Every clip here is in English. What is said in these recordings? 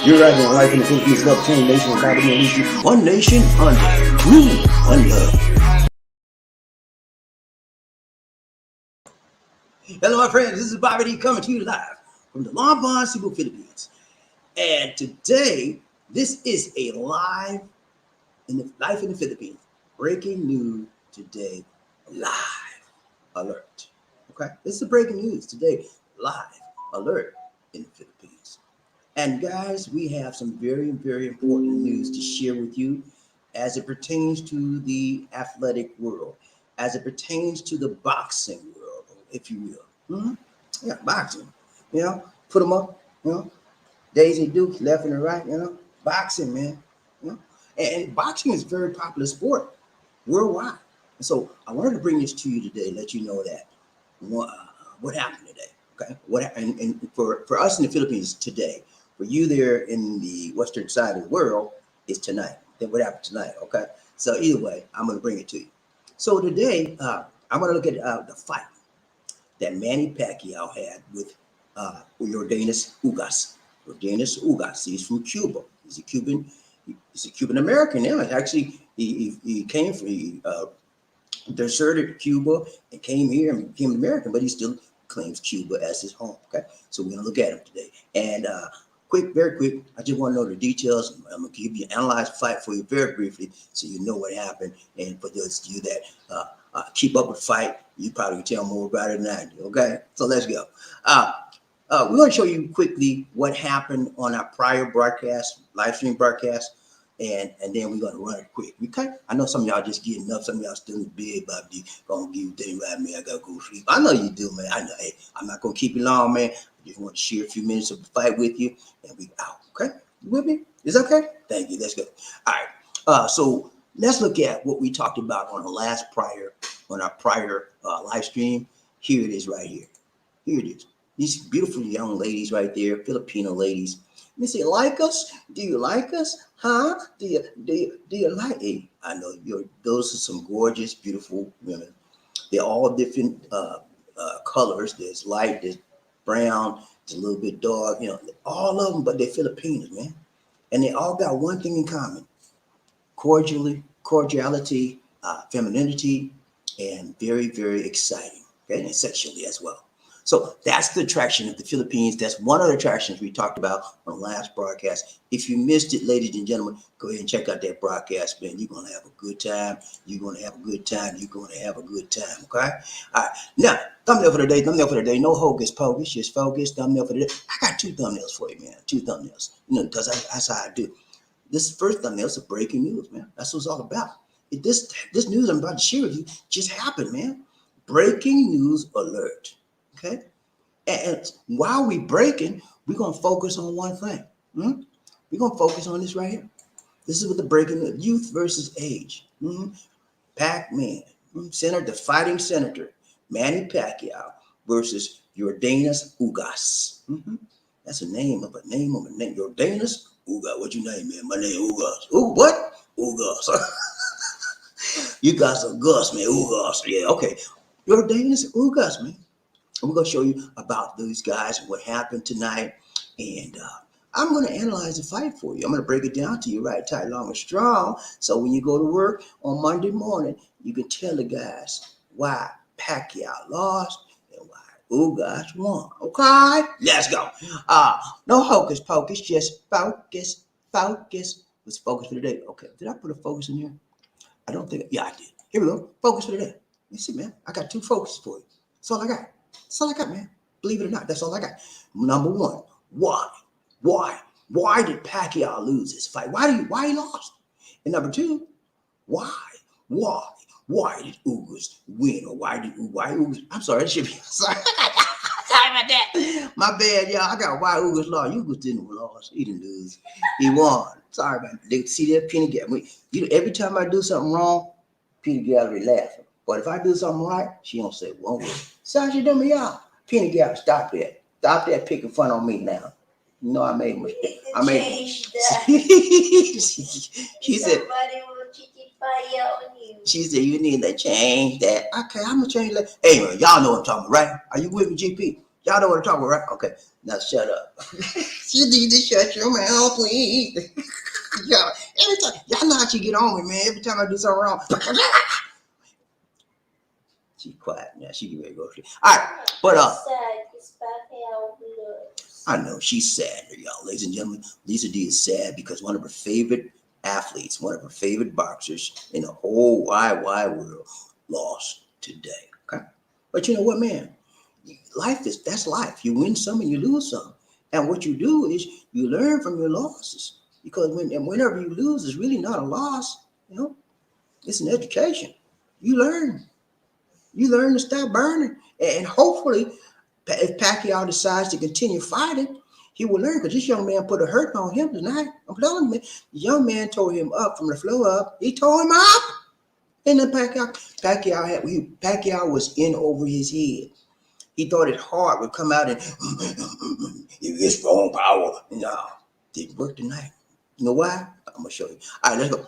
You're right now, life in the Philippines, love change, nation, comedy, and issue. One nation under, rule, one love. Hello, my friends. This is BobbieD coming to you live from the Lombard, Cebu, Philippines. And today, this is a live in the life in the Philippines. Breaking news today, live alert. Okay, this is the breaking news today, live alert in the Philippines. And guys, we have some very, very important news to share with you as it pertains to the athletic world, as it pertains to the boxing world, if you will. Yeah, boxing. You know, put them up. You know, Daisy Dukes, left and right. You know, boxing, man. You know, and boxing is a very popular sport worldwide. And so I wanted to bring this to you today, let you know that what happened today. Okay, and for us in the Philippines today, for you there in the western side of the world, is tonight. Then what happened tonight? Okay, so either way, I'm going to bring it to you. So today, I'm going to look at the fight that Manny Pacquiao had with Yordenis Ugas. Yordenis Ugas. He's from Cuba. He's a Cuban. He's a Cuban American. Yeah, actually, he came from. He deserted Cuba and came here and became an American, but he still claims Cuba as his home. Okay, so we're gonna look at him today. And very quick, I just want to know the details. I'm gonna give you an analyzed fight for you very briefly, so you know what happened. And for those of you that keep up with the fight, you probably can tell more about it than I do. Okay, so let's go. We're going to show you quickly what happened on our prior broadcast, live stream broadcast, and then we're going to run it quick. Okay? I know some of y'all just getting up. Some of y'all still in bed, BobbieD. Going to give you things right, man. I got to go sleep. I know you do, man. I know. Hey, I'm not going to keep you long, man. I just want to share a few minutes of the fight with you, and we out. Okay? You with me? Is that okay? Thank you. Let's go. All right. So let's look at what we talked about on our prior live stream. Here it is right here. Here it is. These beautiful young ladies right there, Filipino ladies. They say, like us? Do you like us? Huh? Do you like it? I know those are some gorgeous, beautiful women. They're all different colors. There's light, there's brown, there's a little bit dark, you know, all of them, but they're Filipinos, man. And they all got one thing in common: cordiality, femininity, and very, very exciting, okay, and sexually as well. So that's the attraction of the Philippines. That's one of the attractions we talked about on the last broadcast. If you missed it, ladies and gentlemen, go ahead and check out that broadcast, man. You're going to have a good time. You're going to have a good time. You're going to have a good time, okay? All right. Now, thumbnail for the day. No hocus pocus, just focus. Thumbnail for the day. I got two thumbnails for you, man. Two thumbnails. You know, because that's how I do. This first thumbnail is a breaking news, man. That's what it's all about. This news I'm about to share with you just happened, man. Breaking news alert. Okay, and while we breaking, we're gonna focus on one thing. We're gonna focus on this right here. This is what the breaking news: youth versus age. Pac-Man, the fighting senator, Manny Pacquiao versus Yordenis Ugas. That's a name of a name. Yordenis Ugas. What you name, man? My name Ugas. Ooh, what? Ugas. You got some Gus, man. Ugas. Yeah, okay. Yordenis Ugas, man. And we're going to show you about these guys and what happened tonight. And I'm going to analyze the fight for you. I'm going to break it down to you right tight, long, and strong. So when you go to work on Monday morning, you can tell the guys why Pacquiao lost and why Ugas won. Okay? Let's go. No hocus pocus, just focus. Let's focus for the day. Okay. Did I put a focus in here? I don't think. Yeah, I did. Here we go. Focus for the day. You see, man, I got two focuses for you. That's all I got. That's all I got, man. Believe it or not, that's all I got. Number one, why? Why did Pacquiao lose this fight? Why he lost? And number two, why did Ugas win? Or why Ugas? I'm sorry, it should be sorry. Sorry about that. My bad, y'all. I got why Ugas lost. Ugas didn't lose. He didn't lose. He won. Sorry about that. See that Peanut Gallery? Every time I do something wrong, Peanut Gallery laughing. But if I do something right, she don't say one word. So she do me out. Peanut Gallery, stop that. Stop that picking fun on me now. You know I made a mistake. I made she said somebody will chicken fire on you. She said you need to change that. Okay, I'm gonna change that. Hey man, y'all know what I'm talking about, right? Are you with me, GP? Y'all know what I'm talking about, right? Okay, now shut up. You need to shut your mouth, please. Y'all, every time, y'all know how she get on me, man. Every time I do something wrong, she's quiet now. She get ready to go. All right, but I know she's sad, y'all, ladies and gentlemen. Lisa D is sad because one of her favorite athletes, one of her favorite boxers in the whole wide world, lost today. Okay, but you know what, man? That's life. You win some and you lose some. And what you do is you learn from your losses. Because whenever you lose, it's really not a loss. It's an education. You learn. You learn to stop burning. And hopefully, if Pacquiao decides to continue fighting, he will learn. Because this young man put a hurt on him tonight. I'm telling you, man. The young man tore him up from the floor up. He tore him up. And then Pacquiao was in over his head. He thought his heart would come out and you get strong power. No, didn't work tonight. You know why? I'm gonna show you. All right, let's go.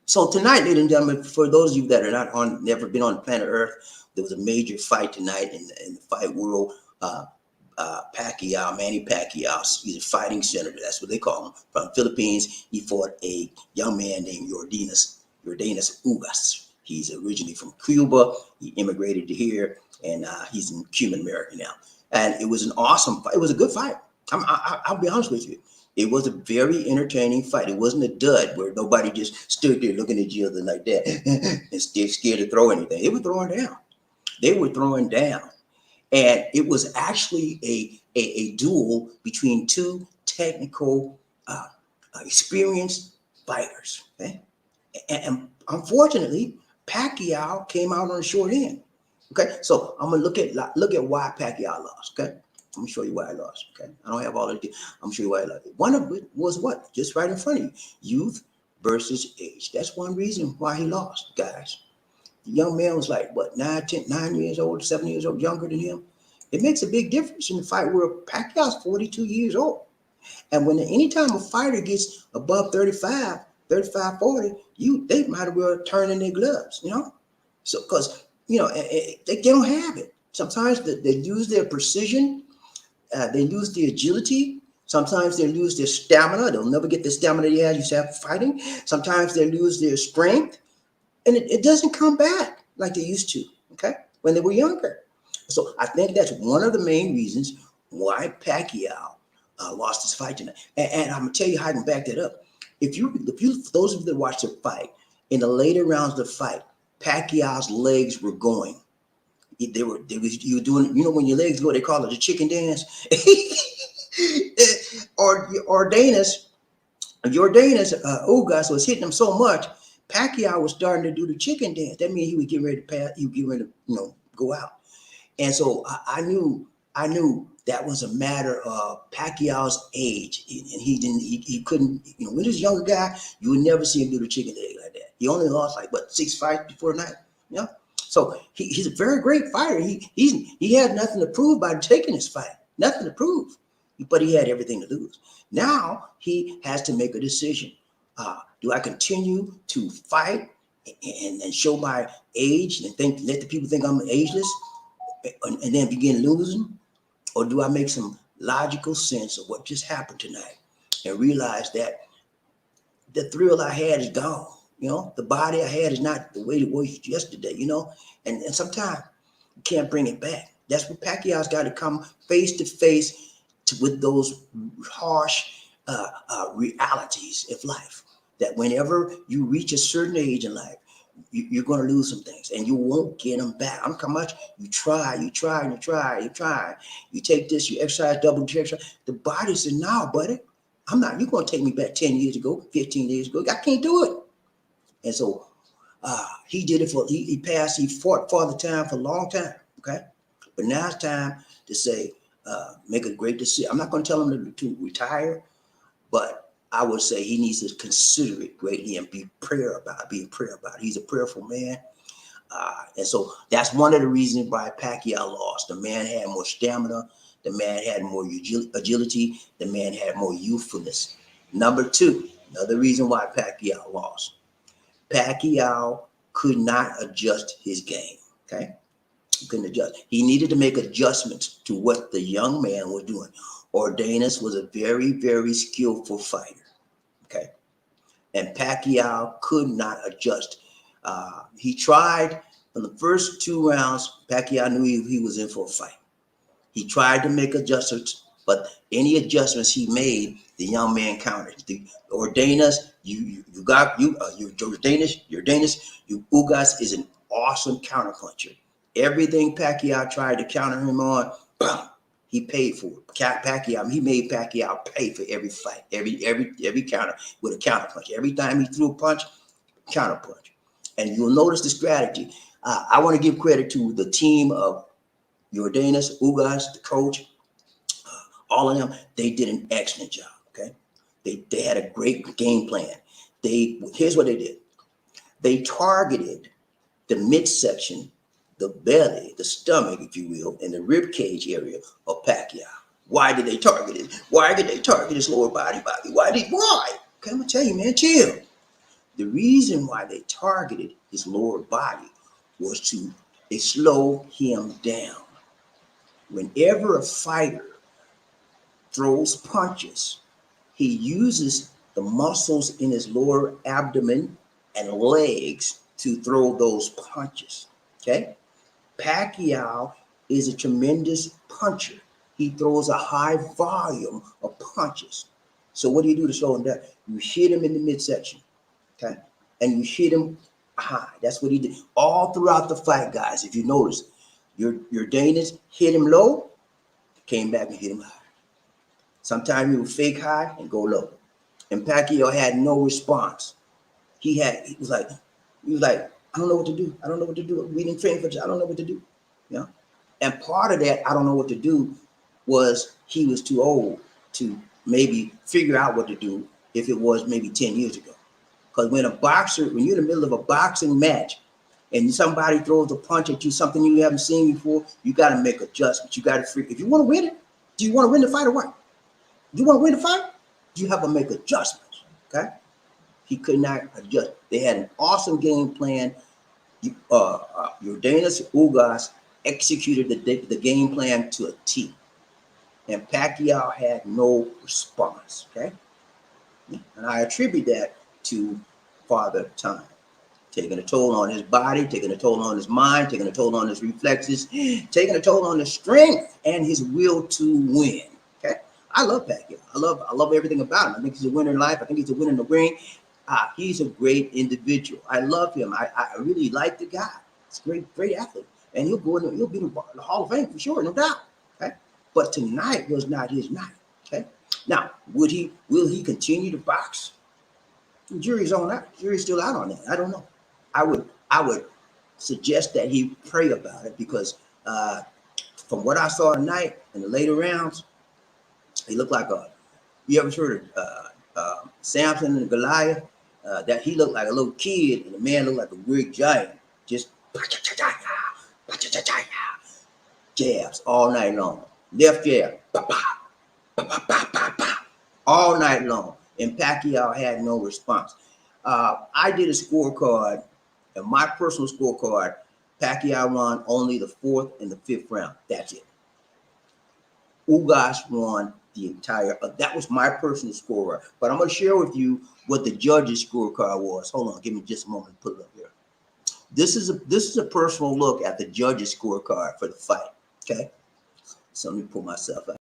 So tonight, ladies and gentlemen, for those of you that are never been on planet Earth, there was a major fight tonight in the fight world. Pacquiao, Manny Pacquiao, he's a fighting senator. That's what they call him. From the Philippines, he fought a young man named Yordenis Ugas. He's originally from Cuba. He immigrated to here, and he's in Cuban American now. And it was an awesome fight. It was a good fight. I'll be honest with you. It was a very entertaining fight. It wasn't a dud where nobody just stood there looking at each other like that and still scared to throw anything. They were throwing down. They were throwing down. And it was actually a duel between two technical, experienced fighters. Okay? And unfortunately, Pacquiao came out on the short end. Okay, so I'm gonna look at why Pacquiao lost. Okay, I'm gonna show you why I lost. Okay, I don't have all of it. I'm gonna show you why I lost. One of it was what? Just right in front of you: youth versus age. That's one reason why he lost, guys. The young man was like, what, 9 years old, 7 years old, younger than him. It makes a big difference in the fight where Pacquiao's 42 years old. And when anytime a fighter gets above 35, 40, they might as well turn in their gloves, So, because, they don't have it. Sometimes they lose their precision. They lose their agility. Sometimes they lose their stamina. They'll never get the stamina they used to have fighting. Sometimes they lose their strength. And it doesn't come back like they used to, okay, when they were younger. So I think that's one of the main reasons why Pacquiao lost his fight tonight. And I'm gonna tell you how I can back that up. If you, those of you that watched the fight, in the later rounds of the fight, Pacquiao's legs were going. You were doing, when your legs go, they call it the chicken dance. or Yordenis Ugas was hitting him so much, Pacquiao was starting to do the chicken dance. That means he was getting ready to pass. He was getting ready to, go out. And so I knew that was a matter of Pacquiao's age, and he couldn't. When this younger guy, you would never see him do the chicken leg like that. He only lost like 6 fights before the night. So he's a very great fighter. He had nothing to prove by taking this fight. Nothing to prove, but he had everything to lose. Now he has to make a decision. Do I continue to fight and show my age and let the people think I'm ageless and then begin losing? Or do I make some logical sense of what just happened tonight and realize that the thrill I had is gone? The body I had is not the way it was yesterday, and sometimes you can't bring it back. That's what Pacquiao's got to come face to face with those harsh realities of life. That whenever you reach a certain age in life, you're going to lose some things and you won't get them back. I'm how much you try. You take this, you exercise, double exercise. The body said, no, buddy, I'm not. You're going to take me back 10 years ago, 15 years ago. I can't do it. And so he did it he fought for the time for a long time. Okay. But now it's time to say, make a great decision. I'm not going to tell him to retire, but I would say he needs to consider it greatly and be in prayer about it. He's a prayerful man. And so that's one of the reasons why Pacquiao lost. The man had more stamina. The man had more agility. The man had more youthfulness. Number two, another reason why Pacquiao lost. Pacquiao could not adjust his game. Okay. He couldn't adjust. He needed to make adjustments to what the young man was doing. Yordenis was a very, very skillful fighter. Okay. And Pacquiao could not adjust. He tried in the first 2 rounds. Pacquiao knew he was in for a fight. He tried to make adjustments, but any adjustments he made, the young man countered. The Yordenis, Yordenis Ugas is an awesome counterpuncher. Everything Pacquiao tried to counter him on, he paid for it. Pacquiao, he made Pacquiao pay for every fight, every counter with a counter punch. Every time he threw a punch, counter punch. And you'll notice the strategy. I want to give credit to the team of Yordenis Ugas, the coach, all of them. They did an excellent job. Okay, they had a great game plan. Here's what they did. They targeted the midsection, the belly, the stomach, if you will, and the rib cage area of Pacquiao. Why did they target it? Why did they target his lower body, Bobby? Why? Okay, I'm gonna tell you, man, chill. The reason why they targeted his lower body was to slow him down. Whenever a fighter throws punches, he uses the muscles in his lower abdomen and legs to throw those punches. Okay? Pacquiao is a tremendous puncher. He throws a high volume of punches. So what do you do to slow him down? You hit him in the midsection. Okay? And you hit him high. That's what he did. All throughout the fight, guys, if you notice, your Danish hit him low, came back and hit him high. Sometimes he would fake high and go low. And Pacquiao had no response. He was like, I don't know what to do. I don't know what to do. We didn't train for this. I don't know what to do. You know? And part of that, I don't know what to do, was he was too old to maybe figure out what to do if it was maybe 10 years ago. Because when you're in the middle of a boxing match and somebody throws a punch at you, something you haven't seen before, you got to make adjustments. You got to if you want to win it, do you want to win the fight or what? You want to win the fight? You have to make adjustments. Okay? He could not adjust. They had an awesome game plan. Yordenis Ugas executed the game plan to a T. And Pacquiao had no response. Okay? And I attribute that to Father Time. Taking a toll on his body, taking a toll on his mind, taking a toll on his reflexes, taking a toll on his strength and his will to win. Okay, I love Pacquiao. I love everything about him. I think he's a winner in life. I think he's a winner in the ring. He's a great individual. I love him. I really like the guy. He's a great athlete, and he'll be in the Hall of Fame for sure, no doubt. Okay, but tonight was not his night. Okay, now will he continue to box? The jury's on that. Jury's still out on that. I don't know. I would suggest that he pray about it because from what I saw tonight in the later rounds, he looked like you ever heard of Samson and Goliath? That he looked like a little kid and the man looked like a big giant. Just jabs all night long. Left jab, all night long. And Pacquiao had no response. I did a scorecard, and my personal scorecard, Pacquiao won only the 4th and the 5th round. That's it. Ugas won the entire. That was my personal scorecard. But I'm going to share with you what the judges' scorecard was. Hold on, give me just a moment to put it up here. This is a personal look at the judges' scorecard for the fight. Okay, so let me pull myself out.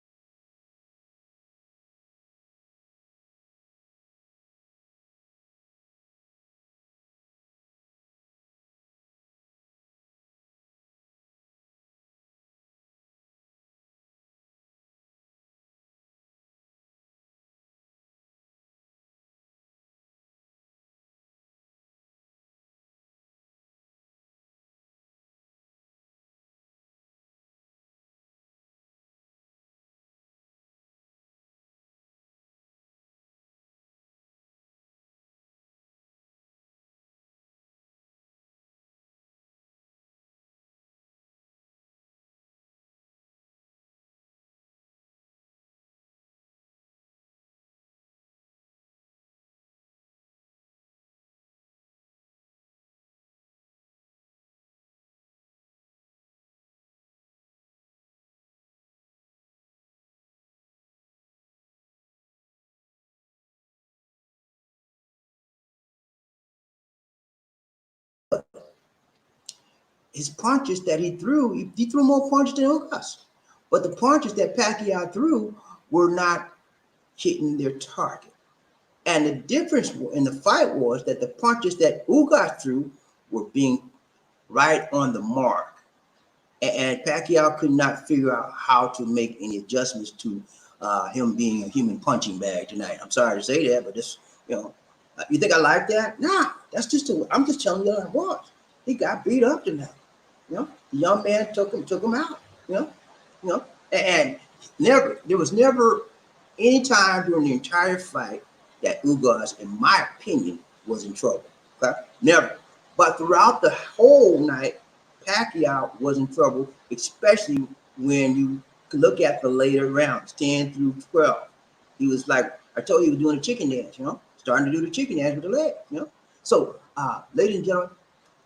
his punches that he threw more punches than Ugas. But the punches that Pacquiao threw were not hitting their target. And the difference in the fight was that the punches that Ugas threw were being right on the mark. And Pacquiao could not figure out how to make any adjustments to him being a human punching bag tonight. I'm sorry to say that, but this, you think I like that? Nah, that's just I'm just telling you what it was. He got beat up tonight. The young man took him out. And there was never any time during the entire fight that Ugas, in my opinion, was in trouble. Okay, never. But throughout the whole night, Pacquiao was in trouble, especially when you look at the later rounds, 10 through 12. He was like, I told you, he was doing a chicken dance, starting to do the chicken dance with the leg, So, ladies and gentlemen,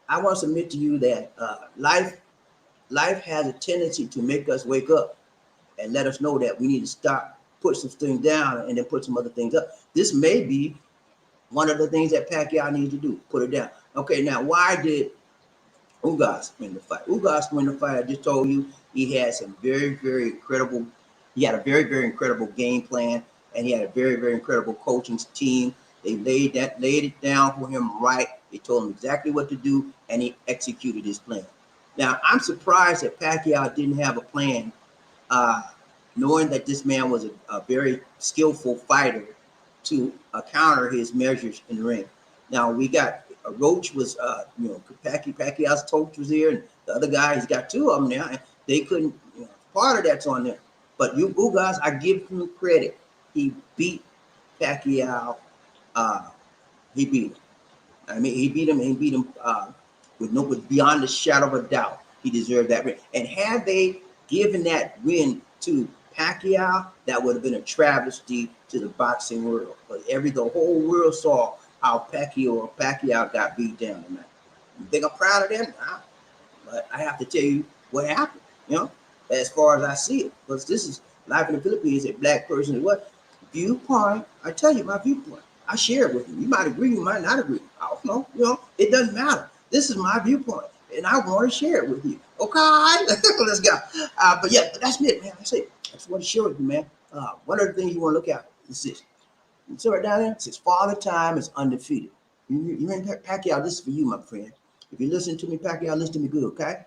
I want to submit to you that life has a tendency to make us wake up and let us know that we need to stop, put some things down, and then put some other things up. This may be one of the things that Pacquiao needs to do, put it down. Okay, now why did Ugas win the fight? Ugas win the fight. I just told you he had some very, very incredible. He had a very, very incredible game plan, and he had a very, very incredible coaching team. They laid it down for him right. They told him exactly what to do, and he executed his plan. Now, I'm surprised that Pacquiao didn't have a plan, knowing that this man was a very skillful fighter to counter his measures in the ring. Now, we got Roach was, Pacquiao's coach was here, and the other guy, he's got two of them now, and they couldn't, part of that's on there. But Ugas, I give him credit. He beat Pacquiao. He beat him. I mean, he beat him with beyond the shadow of a doubt. He deserved that win. And had they given that win to Pacquiao, that would have been a travesty to the boxing world. But the whole world saw how Pacquiao got beat down tonight. You think I'm proud of them? Nah. But I have to tell you what happened, as far as I see it. Because this is life in the Philippines, a black person is what? Viewpoint. I tell you my viewpoint. I share it with you. You might agree, you might not agree. I don't know. It doesn't matter. This is my viewpoint, and I want to share it with you. Okay, let's go. But yeah, that's it, man. That's it. I just want to share with you, man. One of the things you want to look at is this. You see right down there? It says, Father Time is undefeated. You in Pacquiao, this is for you, my friend. If you listen to me, Pacquiao, listen to me good, okay?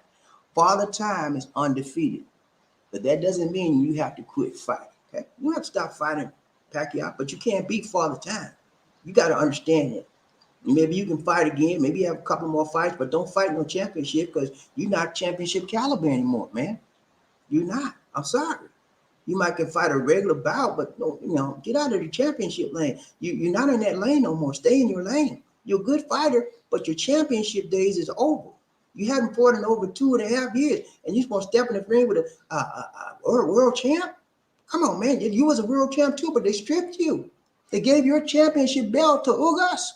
Father Time is undefeated. But that doesn't mean you have to quit fighting, okay? You don't have to stop fighting Pacquiao, but you can't beat Father Time. You got to understand that. Maybe you can fight again. Maybe you have a couple more fights, but don't fight no championship because you're not championship caliber anymore, man. You're not. I'm sorry. You might can fight a regular bout, but no, get out of the championship lane. You're not in that lane no more. Stay in your lane. You're a good fighter, but your championship days is over. You haven't fought in over 2.5 years, and you're supposed to step in the ring with a world champ? Come on, man. You was a world champ too, but they stripped you. They gave your championship belt to Ugas.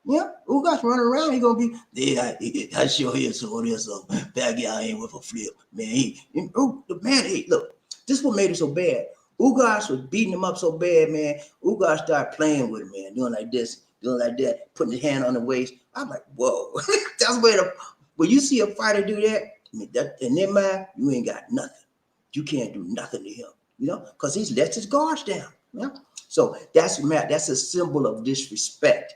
Yeah, Ugas running around. He gonna be there. I show you so there's some Pacquiao ain't with a flip, man. Hey, look, this is what made it so bad. Ugas was beating him up so bad, man. Ugas started playing with him, man, doing like this, doing like that, putting his hand on the waist. I'm like, whoa, that's where when you see a fighter do that, I mean, that in their mind, you ain't got nothing. You can't do nothing to him, because he's lets his guards down. Yeah. So that's a symbol of disrespect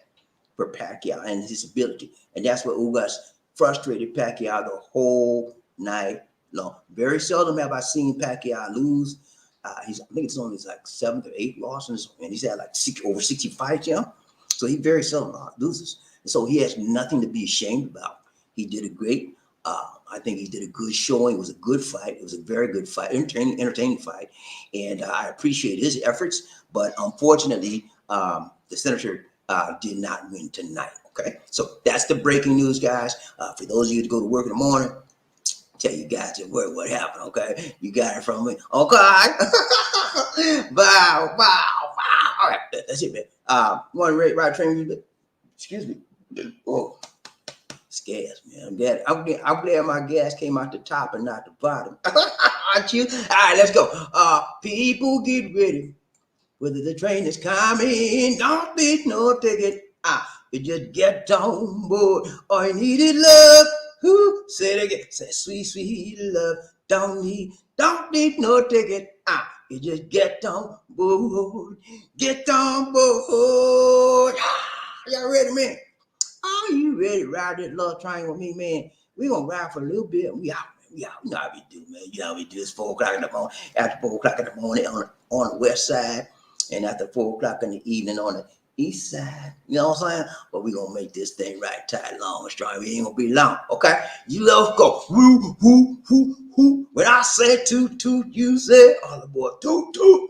for Pacquiao and his ability. And that's what Ugas frustrated Pacquiao the whole night long. Very seldom have I seen Pacquiao lose. I think it's only like 7th or 8th losses, and he's had like over 60 fights, So he very seldom loses. And so he has nothing to be ashamed about. He did a great, I think he did a good showing. It was a good fight. It was a very good fight, entertaining fight. And I appreciate his efforts. But unfortunately, the senator did not win tonight. Okay, so that's the breaking news, guys. For those of you to go to work in the morning, tell you guys at work what happened. Okay, you got it from me. Okay, wow. All right, that's it, man. Want to ride train? Excuse me. Oh, it's gas, man. I'm glad my gas came out the top and not the bottom. Aren't you? All right, let's go. People get ready. Whether the train is coming, don't beat no ticket. You just get on board. All you need is love. Who say it again? Say sweet, sweet love. Don't need no ticket. You just get on board. Get on board. Y'all ready, man? Are you ready to ride this love train with me, man? We gonna ride for a little bit. We out, man. We out. You know how we do, man. You know how we do. It's 4 o'clock in the morning. After 4 o'clock in the morning on the west side, and after 4 o'clock in the evening on the east side. You know what I'm saying? But we gonna make this thing right, tight, long, and strong. We ain't gonna be long, okay? You let's go. Woo, woo, woo, woo. When I say toot, toot, you say all aboard. Toot, toot,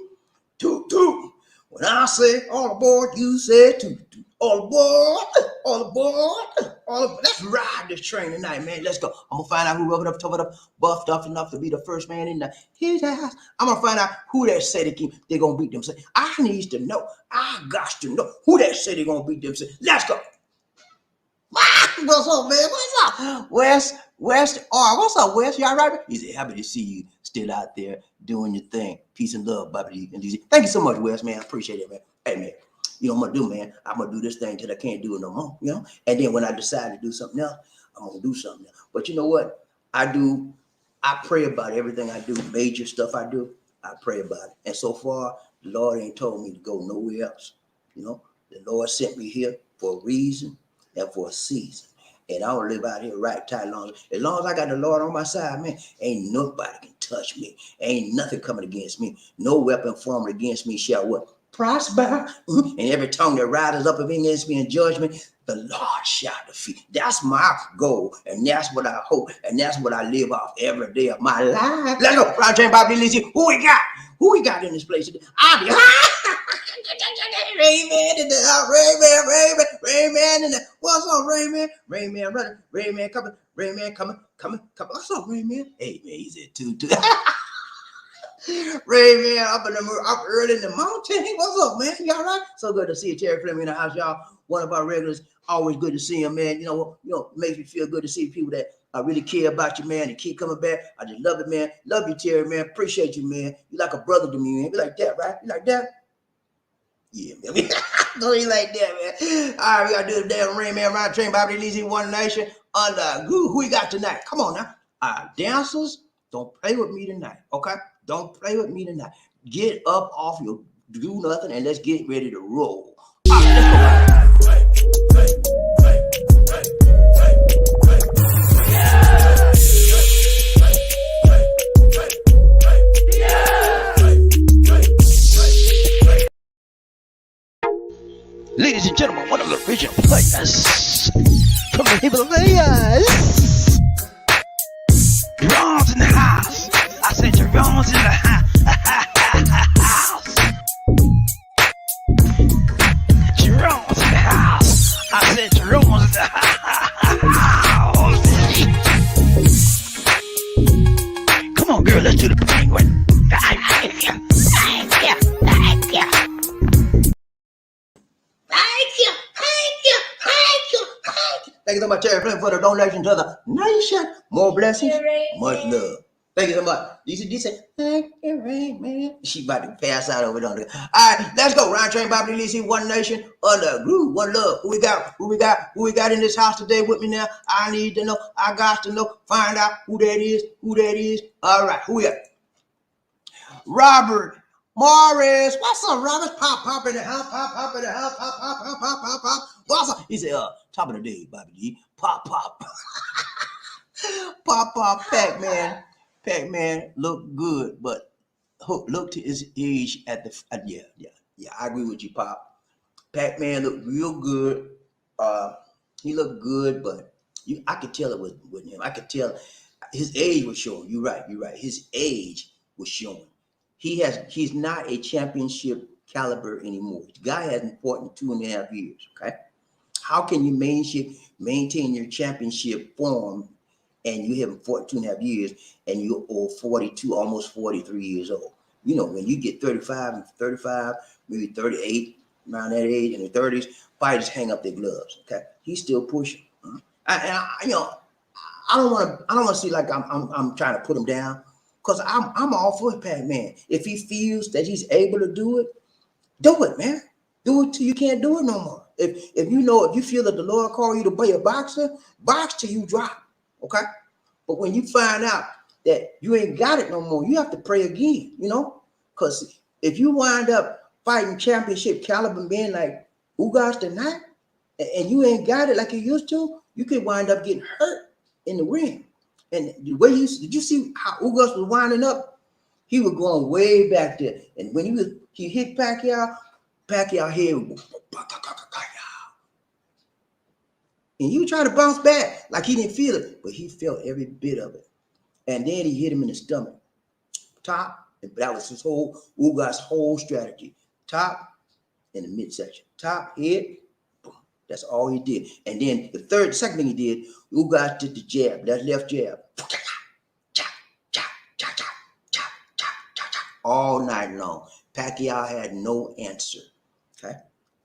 toot, toot. When I say all aboard, you say toot, toot. All aboard, all aboard, all aboard. Let's ride this train tonight, man. Let's go. I'm gonna find out who rubbed up, covered up, buffed up enough to be the first man in his house. I'm gonna find out who that said they're gonna beat them. I need to know. I got to know who that said they're gonna beat them. Let's go. What's up, man? What's up? West, what's up, West? Y'all right? He said, happy to see you still out there doing your thing. Peace and love, BobbieD and DC. Thank you so much, West, man. I appreciate it, man. Hey, man. You know what I'm gonna do, man? I'm gonna do this thing till I can't do it no more, you know? And then when I decide to do something else, I'm gonna do something else. But you know what? I pray about everything I do, major stuff I do, I pray about it. And so far, the Lord ain't told me to go nowhere else. You know, the Lord sent me here for a reason and for a season. And I will live out here right tight long. As long as I got the Lord on my side, man, ain't nobody can touch me. Ain't nothing coming against me. No weapon formed against me shall what? Prosper. And every tongue that rises up against me in judgment, the Lord shall defeat. That's my goal. And that's what I hope. And that's what I live off every day of my life. Let's go. BobbieD, who we got? Who we got in this place today? I'll be Rayman in the Rayman in the what's up, Rayman? Rayman running, Rayman coming. What's up, Rayman? Hey man, he's at 2. Rayman up early in the mountain. Hey, what's up, man? You all right? So good to see you, Terry Fleming in the house, y'all. One of our regulars. Always good to see him, man. You know, makes me feel good to see people that really care about you, man, and keep coming back. I just love it, man. Love you, Terry, man. Appreciate you, man. You like a brother to me, man. You like that, right? You like that? Yeah, man. Don't you like that, man? All right, we gotta do the damn ring, man. Round train, BobbieD, One Nation. Under who we got tonight? Come on now. Dancers, don't play with me tonight, okay? Don't play with me tonight. Get up off your do nothing and let's get ready to roll. All right, let's go. Ladies and gentlemen, one of the original players from the Himalayas. Jerome's in the house. I said Jerome's in the house. Jerome's in the house. I said Jerome's in the house. Come on, girl, let's do the penguin. Thank you so much, Terry Flynn, for the donation to the nation. More blessings, much love. Thank you so much. You say, thank you, man. She about to pass out over there. All right, let's go. Round train, BobbieD, One Nation, under groove, one love. Who we got in this house today with me now? I need to know. I got to know. Find out who that is. All right, who we got? Robert Morris. What's up, Robert? Pop in the house. Pop in the house. Pop. What's up? He said, top of the day, BobbieD. Pop. Pop, Pac-Man look good, but look to his age at the yeah. I agree with you, Pop. Pac-Man looked real good. He looked good, but I could tell it with him. I could tell his age was showing. You're right. His age was showing. He's not a championship caliber anymore. The guy hasn't fought in 2.5 years. Okay, how can you maintain your championship form and you haven't fought 2.5 years and you're 42, almost 43 years old? You know, when you get 35, maybe 38, around that age, in the 30s, fighters hang up their gloves. Okay, he's still pushing. I don't want to see like I'm trying to put him down, because I'm all for Pac-Man. If he feels that he's able to do it, man. Do it till you can't do it no more. If you feel that the Lord called you to be a boxer, box till you drop. Okay? But when you find out that you ain't got it no more, you have to pray again, you know? Because if you wind up fighting championship caliber men like Ugas tonight, and you ain't got it like you used to, you could wind up getting hurt in the ring. And the way did you see how Ugas was winding up? He was going way back there. And when he hit Pacquiao, Pacquiao head would go, and he was trying to bounce back like he didn't feel it, but he felt every bit of it. And then he hit him in the stomach. Top, and that was his whole Ugas' whole strategy. Top in the midsection. Top, head, boom. That's all he did. And then the second thing he did, Ugas did the jab, that left jab. All night long. Pacquiao had no answer. Okay?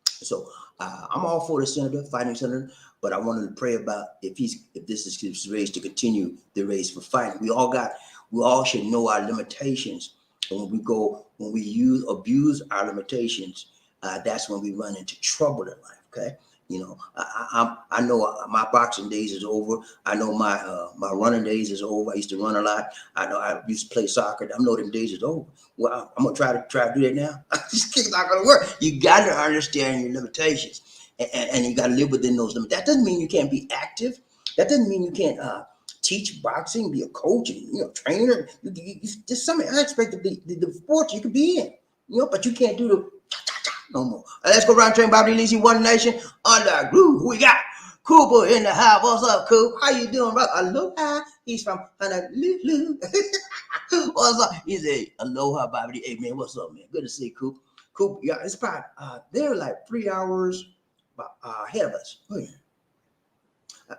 So I'm all for the senator, fighting senator, but I wanted to pray about if this is his race to continue the race for fighting. We all should know our limitations. And when we abuse our limitations, that's when we run into trouble in life. Okay, you know, I know my boxing days is over. I know my running days is over. I used to run a lot. I know I used to play soccer. I know them days is over. Well, I'm gonna try to do that now. It's not gonna work. You got to understand your limitations, and you got to live within those limits. That doesn't mean you can't be active. That doesn't mean you can't teach boxing, be a coach, and trainer. There's some aspect of the sport you could be in, but you can't do the no more. Let's go around train BobbieD Lisi, One Nation, under groove. Who we got? Cooper in the house. What's up, Coop? How you doing, bro? Aloha. He's from Honolulu. What's up? He said, aloha, BobbieD. Hey, man, what's up, man? Good to see you, Coop. Coop, yeah, it's about, they're like 3 hours ahead of us. Oh, yeah.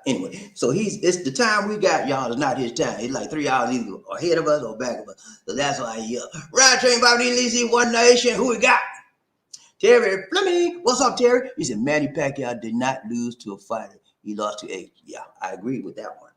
Anyway, so it's the time we got, y'all. It's not his time. It's like 3 hours either ahead of us or back of us. So that's why he Ride train BobbieD Lisi, One Nation. Who we got? Terry Fleming. What's up, Terry? He said Manny Pacquiao did not lose to a fighter. He lost to age. Yeah, I agree with that one.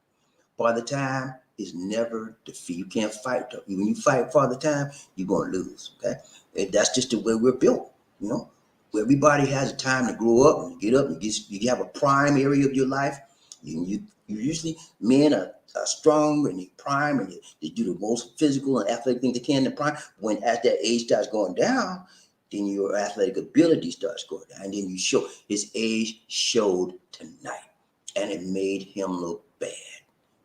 Father time is never defeat. You can't fight. When you fight Father time, you're going to lose. Okay, and that's just the way we're built. Where everybody has a time to grow up and get up and you have a prime area of your life. You usually men are strong and they prime and they do the most physical and athletic thing they can in the prime. When as that age starts going down, then your athletic ability starts going down. And then you show his age showed tonight. And it made him look bad.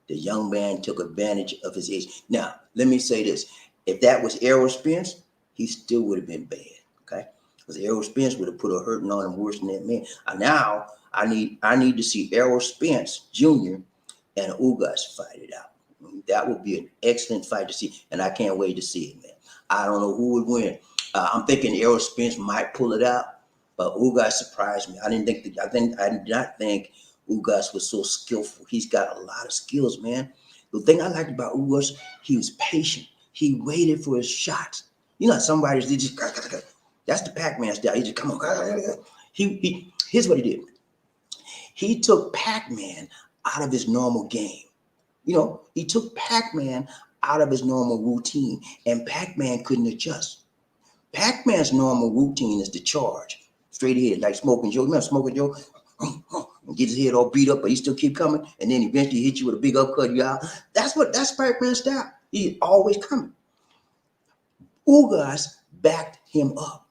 The young man took advantage of his age. Now, let me say this. If that was Errol Spence, he still would have been bad. Okay? Because Errol Spence would have put a hurting on him worse than that man. Now I need to see Errol Spence Jr. and Ugas fight it out. That would be an excellent fight to see. And I can't wait to see it, man. I don't know who would win. I'm thinking Errol Spence might pull it out, but Ugas surprised me. I did not think Ugas was so skillful. He's got a lot of skills, man. The thing I liked about Ugas, he was patient. He waited for his shots. Somebody they just that's the Pac-Man style. He just come on. Here's what he did. He took Pac-Man out of his normal game. He took Pac-Man out of his normal routine, and Pac-Man couldn't adjust. Pac-Man's normal routine is to charge straight ahead, like Smoking Joe. Remember Smoking Joe? And get his head all beat up, but he still keep coming, and then eventually hit you with a big uppercut. You out. That's Pac-Man's style. He's always coming. Ugas backed him up.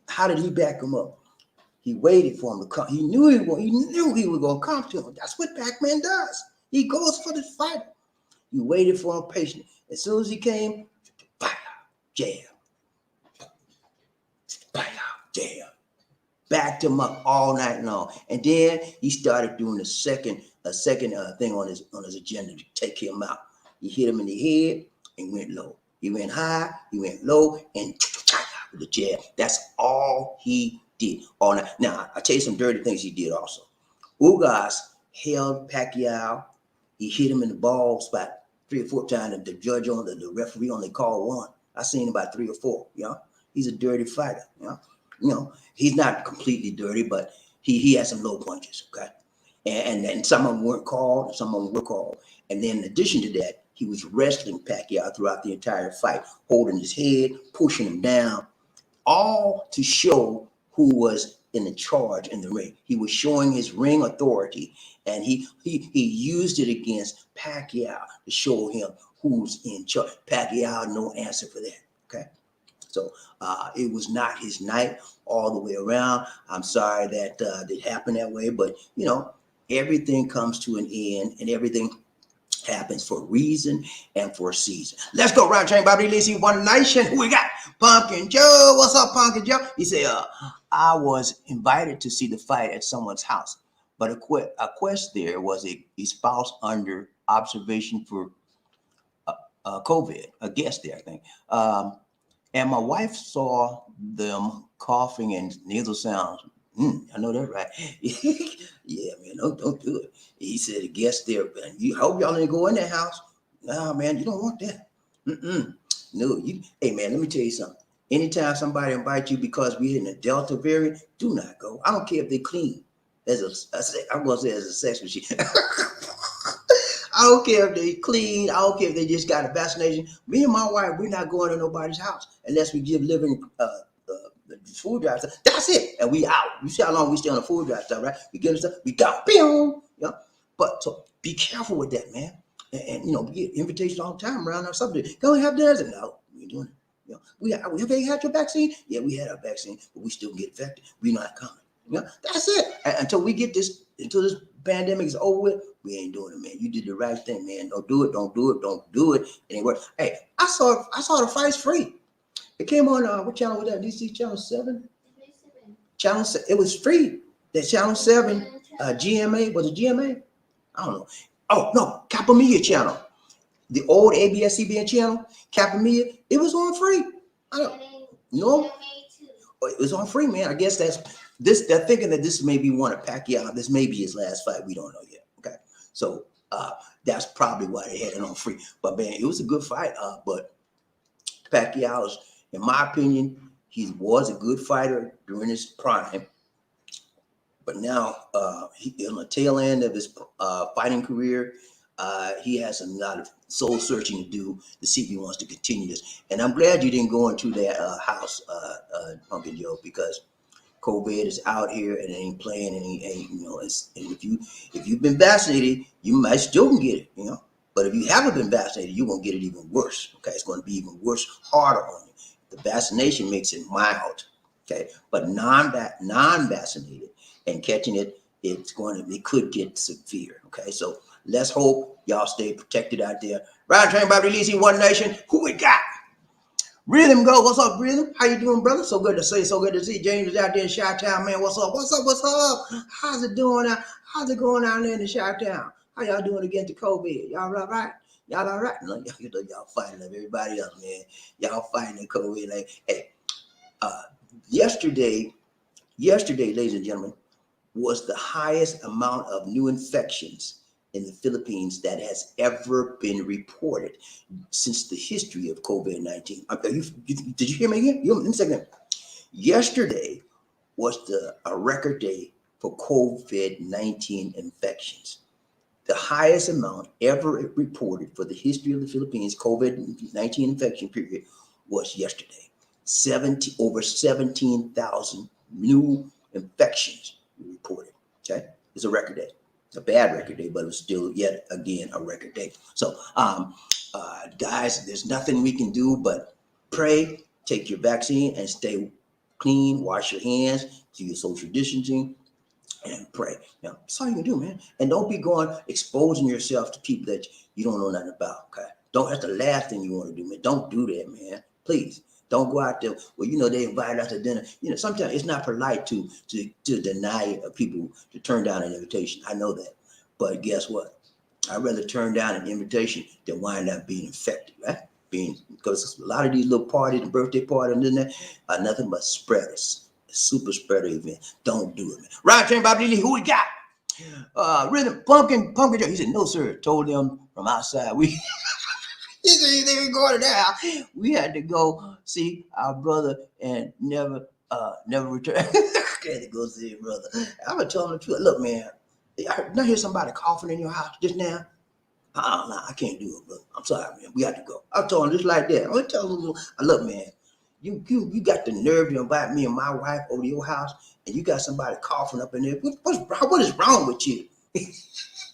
How did he back him up? He waited for him to come. He knew he was going to come to him. That's what Pac-Man does. He goes for the fight. He waited for him patiently. As soon as he came, fire, jab. Damn. Backed him up all night long. And then he started doing a second thing on his agenda to take him out. He hit him in the head and went low. He went high, he went low, and with the jab. That's all he did all night. Now, I'll tell you some dirty things he did also. Ugas held Pacquiao. He hit him in the ball spot 3 or 4 times. The judge the referee only called 1. I seen about 3 or 4, He's a dirty fighter, He's not completely dirty, but he has some low punches, okay? And some of them weren't called, some of them were called. And then in addition to that, he was wrestling Pacquiao throughout the entire fight, holding his head, pushing him down, all to show who was in the charge in the ring. He was showing his ring authority, And he used it against Pacquiao to show him who's in charge. Pacquiao, no answer for that. Okay. So it was not his night all the way around. I'm sorry that it happened that way, but everything comes to an end, and everything happens for a reason and for a season. Let's go, Round Train BobbieD. Let's see One Nation. Who we got? Pumpkin Joe. What's up, Pumpkin Joe? He said, I was invited to see the fight at someone's house, but a quest there was a spouse under observation for COVID, a guest there, I think. And my wife saw them coughing and nasal sounds. I know that, right? Yeah, man, don't do it. He said, a guest there, man. You hope y'all didn't go in that house. Nah, man, you don't want that. No, hey, man, let me tell you something. Anytime somebody invites you because we're in the Delta variant, do not go. I don't care if they clean. I'm going to say as a sex machine. I don't care if they clean. I don't care if they just got a vaccination. Me and my wife, we're not going to nobody's house unless we give living the food drive stuff. That's it. And we out. You see how long we stay on the food drive stuff, right? We get them stuff. We got boom. But so be careful with that, man. And we get invitations all the time around our subject. Go and have dinner. No, we ain't doing it. We have you had your vaccine? Yeah, we had our vaccine, but we still get infected. We're not coming. That's it. Until we get until this pandemic is over with, we ain't doing it, man. You did the right thing, man. Don't do it. Don't do it. Don't do it. It ain't work. Hey, I saw the fights free. It came on what channel was that? DC Channel 7? Channel 7. It was free. That Channel 7 GMA. Was it GMA? I don't know. Oh no, Capamedia channel. The old ABS-CBN channel, Capamedia, it was on free. It was on free, man. I guess they're thinking that this may be one of Pacquiao. This may be his last fight. We don't know yet. Okay. So that's probably why they had it on free. But man, it was a good fight. But Pacquiao's, in my opinion, he was a good fighter during his prime. But now he on the tail end of his fighting career, he has a lot of soul searching to do to see if he wants to continue this. And I'm glad you didn't go into that house, Pumpkin Joe, because COVID is out here and it ain't playing, and and if you've been vaccinated, you might still can get it, But if you haven't been vaccinated, you're gonna get it even worse. Okay, it's gonna be even worse, harder on you. The vaccination makes it mild. Okay, but non-vaccinated and catching it, it could get severe. Okay, so let's hope y'all stay protected out there. Round Train BobbieD, One Nation. Who we got? Rhythm go. What's up, Rhythm? How you doing, brother? So good to see. So good to see. James is out there in Chi-Town, man. What's up? What's up? What's up? How's it doing? How's it going down there in the Chi-Town? How y'all doing against the COVID? Y'all all right? Y'all all right? No, y'all fighting like everybody else, man. Y'all fighting the COVID. Like, hey, yesterday, ladies and gentlemen, was the highest amount of new infections in the Philippines that has ever been reported since the history of COVID-19. Did you hear me again? Let me say that. Yesterday was a record day for COVID-19 infections. The highest amount ever reported for the history of the Philippines COVID-19 infection period was yesterday. Over 17,000 new infections reported. Okay, it's a record day. It's a bad record day, but it was still yet again a record day. So, guys, there's nothing we can do but pray, take your vaccine, and stay clean. Wash your hands, do your social distancing, and pray. That's all you can do, man. And don't be exposing yourself to people that you don't know nothing about. Okay, that's the last thing you want to do, man. Don't do that, man. Please. Don't go out there. Well, they invite us to dinner. Sometimes it's not polite to deny people to turn down an invitation. I know that. But guess what? I'd rather turn down an invitation than wind up being infected, right? Because a lot of these little parties, the birthday party and that are nothing but spreaders. A super spreader event. Don't do it, man. Round Train BobbieD, who we got? Rhythm, Pumpkin Joe. He said, no, sir. Told them from outside. He said they were going down. We had to go see our brother and never return. Had to go see his brother. I'm gonna tell him the truth. Look, man, I hear somebody coughing in your house just now. Nah, I can't do it, bro. I'm sorry, man. We have to go. I told him just like that. I'm gonna tell him, look, man, you got the nerve to invite me and my wife over to your house, and you got somebody coughing up in there. What is wrong with you?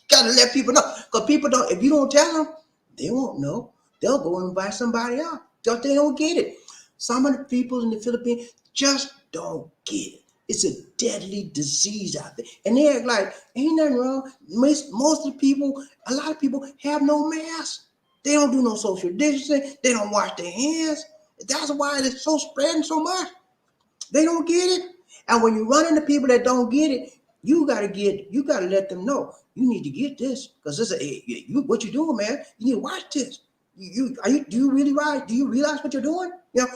Gotta let people know. Because people don't, if you don't tell them, they won't know. They'll go and invite somebody else because they don't get it. Some of the people in the Philippines just don't get it. It's a deadly disease out there. And they act like, ain't nothing wrong. Most of the people, a lot of people have no mask. They don't do no social distancing. They don't wash their hands. That's why it's so spreading so much. They don't get it. And when you run into people that don't get it, you gotta let them know you need to get this because this is what you doing, man. You need to watch this. Do you really realize? Do you realize what you're doing? You know,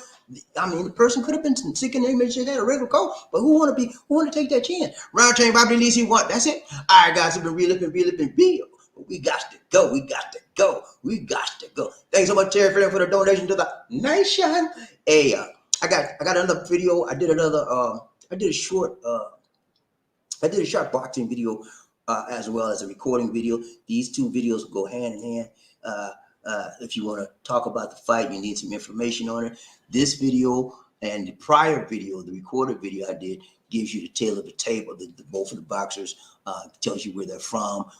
I mean, the person could have been sick and they may have had a regular cold, but who want to take that chance? Round chain, BobbieD, least he want. That's it. All right, guys, it's been real. We got to go. We got to go. We got to go. Thanks so much, Terry, for the donation to the nation. Hey, I got another video. I did a short boxing video as well as a recording video. These two videos go hand in hand. If you want to talk about the fight, you need some information on it. This video and the prior video, the recorded video I did, gives you the tale of the table. Both of the boxers tells you where they're from,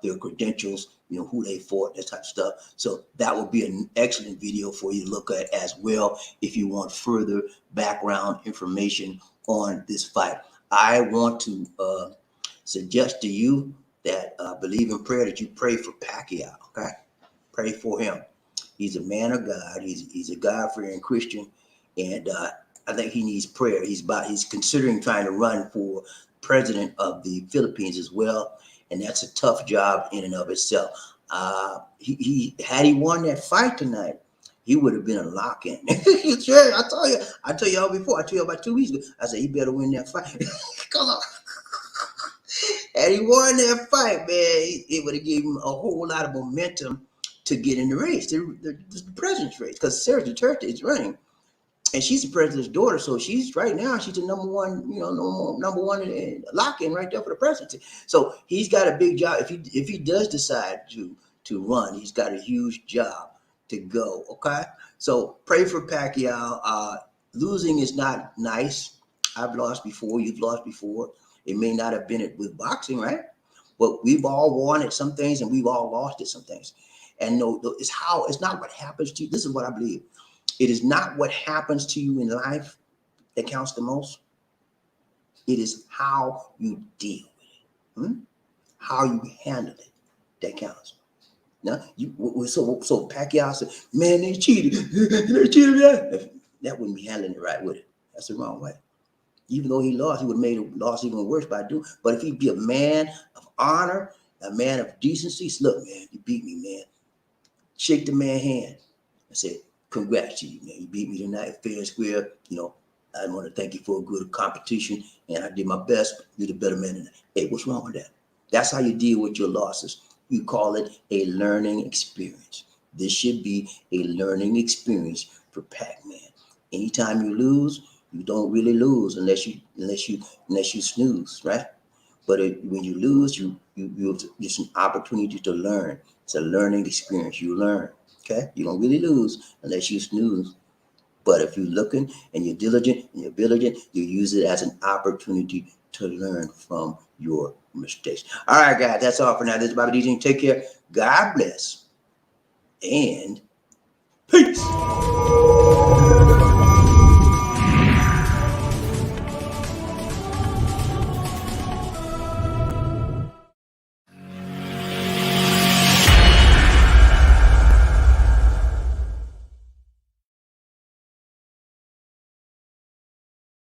their credentials, you know, who they fought, that type of stuff. So that would be an excellent video for you to look at as well if you want further background information on this fight. I want to suggest to you that believe in prayer, that you pray for Pacquiao, okay? Pray for him. He's a man of God. He's a God-fearing Christian, and I think he needs prayer. He's considering trying to run for president of the Philippines as well, and that's a tough job in and of itself. He had he won that fight tonight, he would have been a lock-in. Sure, I told y'all before. I told you about 2 weeks ago. I said he better win that fight. Come on. And he won that fight, man. It would have given him a whole lot of momentum to get in the race, the president's race, because Sarah Duterte is running, and she's the president's daughter. So she's right now, she's the number one, number one lock-in right there for the presidency. So he's got a big job. If he does decide to run, he's got a huge job to go. Okay, so pray for Pacquiao. Losing is not nice. I've lost before. You've lost before. It may not have been it with boxing, right? But we've all won at some things, and we've all lost at some things. And no, it's not what happens to you. This is what I believe. It is not what happens to you in life that counts the most. It is how you deal with it, how you handle it that counts. Now, so Pacquiao said, "Man, they cheated. They cheated." That wouldn't be handling it right, would it? That's the wrong way. Even though he lost, he would have made a loss even worse by doing. But if he'd be a man of honor, a man of decency, look, man, you beat me, man. Shake the man's hand and say, "Congrats to you, man. You beat me tonight, fair and square. I want to thank you for a good competition, and I did my best. You're the better man tonight." Hey, what's wrong with that? That's how you deal with your losses. You call it a learning experience. This should be a learning experience for Pac-Man. Anytime you lose, you don't really lose unless you snooze, right? But when you lose, it's an opportunity to learn. It's a learning experience. You learn, okay? You don't really lose unless you snooze. But if you're looking and you're diligent and you're vigilant, you use it as an opportunity to learn from your mistakes. All right, guys, that's all for now. This is BobbieD. Take care. God bless. And peace.